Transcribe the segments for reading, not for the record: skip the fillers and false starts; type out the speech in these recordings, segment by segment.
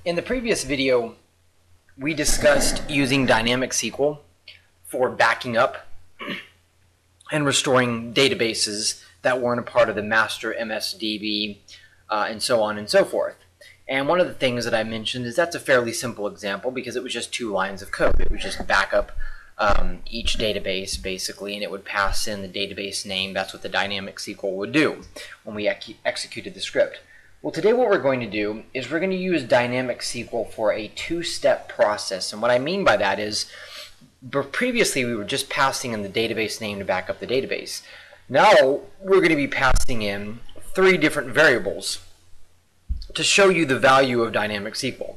In the previous video, we discussed using dynamic SQL for backing up and restoring databases that weren't a part of the master MSDB and so on and so forth. And one of the things that I mentioned is that's a fairly simple example because it was just 2 lines of code. It was just back up each database basically, and it would pass in the database name. That's what the dynamic SQL would do when we executed the script. Well, today what we're going to do is we're going to use dynamic SQL for a 2-step process. And what I mean by that is previously we were just passing in the database name to back up the database. Now we're going to be passing in 3 different variables to show you the value of dynamic SQL.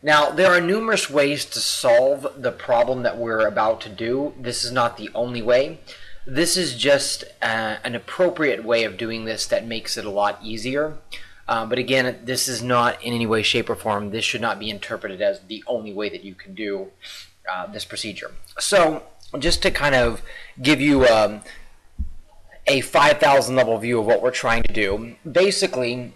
Now, there are numerous ways to solve the problem that we're about to do. This is not the only way. This is just an appropriate way of doing this that makes it a lot easier. But again, this is not in any way, shape, or form. This should not be interpreted as the only way that you can do this procedure. So, just to kind of give you a 5,000 level view of what we're trying to do, basically,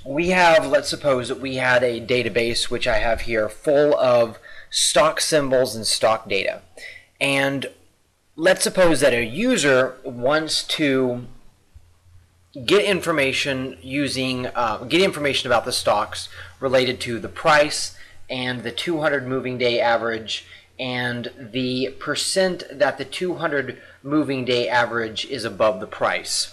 we have, let's suppose that we had a database, which I have here, full of stock symbols and stock data. And let's suppose that a user wants to get information about the stocks related to the price and the 200 moving day average and the percent that the 200 moving day average is above the price.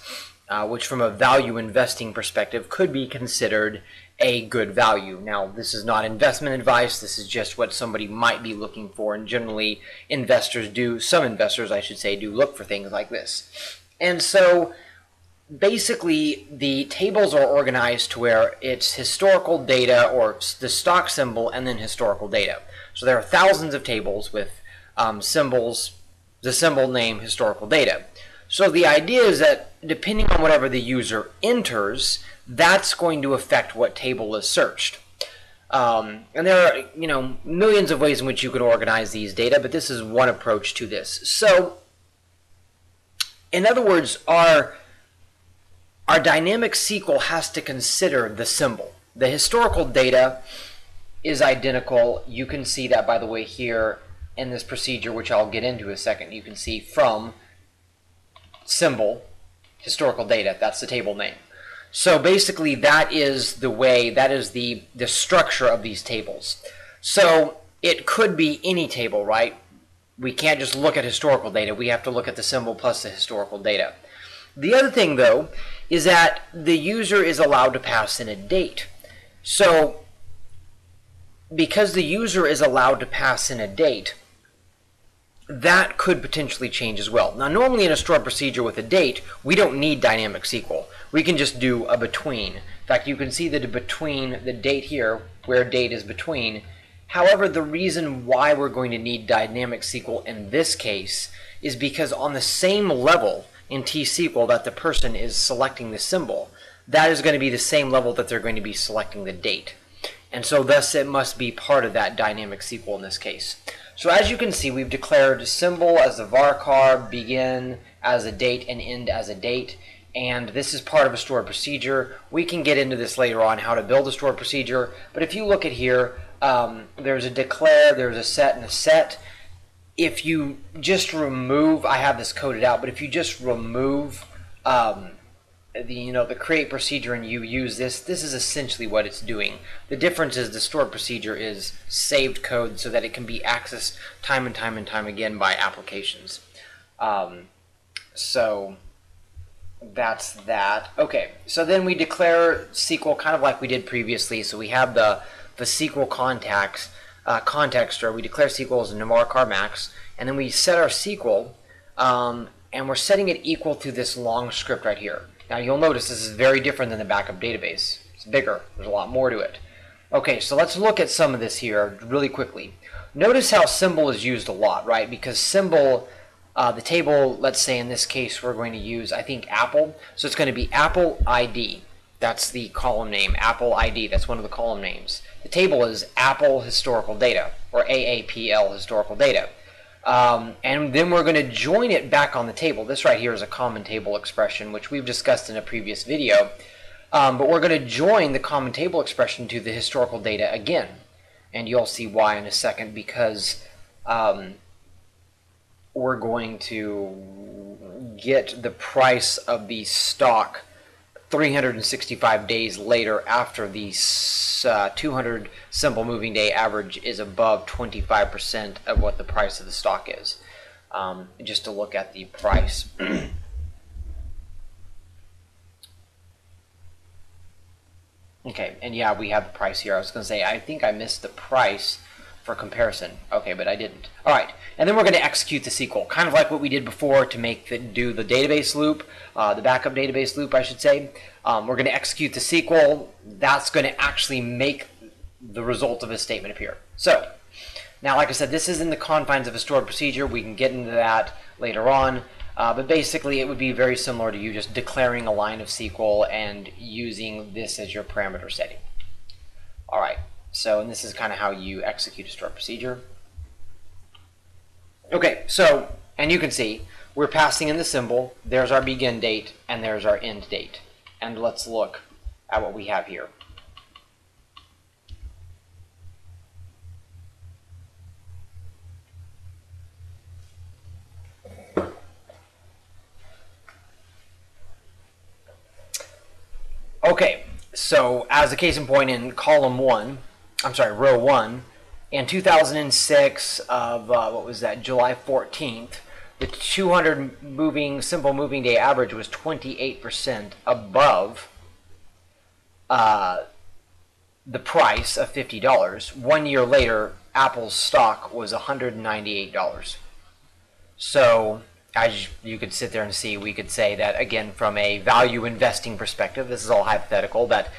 Which from a value investing perspective could be considered a good value. Now, this is not investment advice, this is just what somebody might be looking for, and generally some investors I should say, do look for things like this. And so basically the tables are organized to where it's historical data or the stock symbol and then historical data. So there are thousands of tables with symbols, the symbol name, historical data. So the idea is that depending on whatever the user enters, that's going to affect what table is searched. And there are, millions of ways in which you can organize these data, but this is one approach to this. So, in other words, our dynamic SQL has to consider the symbol. The historical data is identical. You can see that, by the way, here in this procedure, which I'll get into in a second. You can see from symbol, historical data, that's the table name. So basically that is the structure of these tables. So it could be any table, right? We can't just look at historical data, we have to look at the symbol plus the historical data. The other thing though is that the user is allowed to pass in a date. So because the user is allowed to pass in a date, that could potentially change as well. Now, normally in a stored procedure with a date, we don't need dynamic SQL. We can just do a between. In fact, you can see that between the date here, where date is between. However, the reason why we're going to need dynamic SQL in this case is because on the same level in TSQL that the person is selecting the symbol, that is going to be the same level that they're going to be selecting the date. And so thus it must be part of that dynamic SQL in this case. So as you can see, we've declared symbol as a varchar, begin as a date, and end as a date. And this is part of a stored procedure. We can get into this later on, how to build a stored procedure. But if you look at here, there's a declare, there's a set, and a set. If you just remove, I have this coded out, but if you just remove the create procedure and you use this is essentially what it's doing. The difference is the stored procedure is saved code so that it can be accessed time and time and time again by applications. So that's that. Okay, so then we declare SQL kind of like we did previously. So we have the SQL contextor. We declare SQL as a varchar max, and then we set our SQL, and we're setting it equal to this long script right here. Now you'll notice this is very different than the backup database. It's bigger. There's a lot more to it. Okay, so let's look at some of this here really quickly. Notice how symbol is used a lot, right? Because symbol, the table, let's say in this case we're going to use, I think, Apple. So it's going to be Apple ID. That's the column name, Apple ID. That's one of the column names. The table is Apple historical data, or AAPL historical data. And then we're going to join it back on the table. This right here is a common table expression, which we've discussed in a previous video. But we're going to join the common table expression to the historical data again. And you'll see why in a second, because we're going to get the price of the stock 365 days later after the 200 simple moving day average is above 25% of what the price of the stock is. Just to look at the price. Okay, and yeah, we have the price here. I was going to say, I think I missed the price for comparison. Okay, but I didn't. All right, and then we're going to execute the SQL, kind of like what we did before to do the database loop, the backup database loop, I should say. We're going to execute the SQL. That's going to actually make the result of a statement appear. So, now, like I said, this is in the confines of a stored procedure. We can get into that later on. But basically, it would be very similar to you just declaring a line of SQL and using this as your parameter setting. All right, so and this is kind of how you execute a stored procedure. Okay, so, and you can see, we're passing in the symbol. There's our begin date, and there's our end date. And let's look at what we have here. Okay, so as a case in point in row 1, in 2006 of, what was that, July 14th, the 200 simple moving day average was 28% above the price of $50. 1 year later, Apple's stock was $198. So, as you could sit there and see, we could say that, again, from a value investing perspective, this is all hypothetical, that,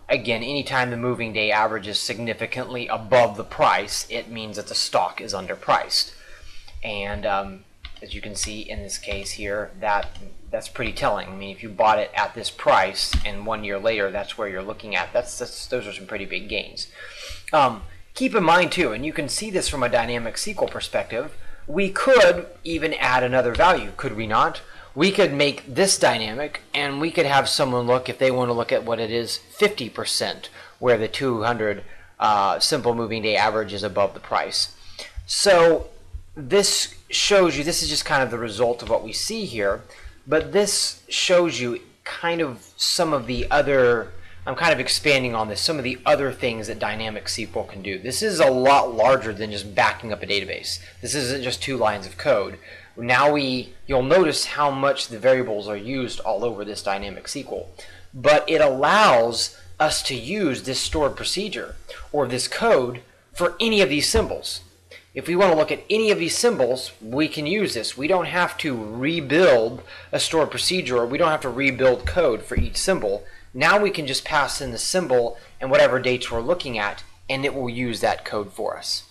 again, anytime the moving day average is significantly above the price, it means that the stock is underpriced. And as you can see in this case here, that's pretty telling. I mean, if you bought it at this price and 1 year later, that's where you're looking at, those are some pretty big gains. Keep in mind, too, and you can see this from a dynamic SQL perspective, we could even add another value, could we not? We could make this dynamic, and we could have someone look, if they want to look at what it is, 50%, where the 200 simple moving day average is above the price. So this shows you, this is just kind of the result of what we see here, but this shows you kind of some of the other, I'm kind of expanding on this, some of the other things that dynamic SQL can do. This is a lot larger than just backing up a database. This isn't just 2 lines of code. Now you'll notice how much the variables are used all over this dynamic SQL. But it allows us to use this stored procedure or this code for any of these symbols. If we want to look at any of these symbols, we can use this. We don't have to rebuild a stored procedure, or we don't have to rebuild code for each symbol. Now we can just pass in the symbol and whatever dates we're looking at, and it will use that code for us.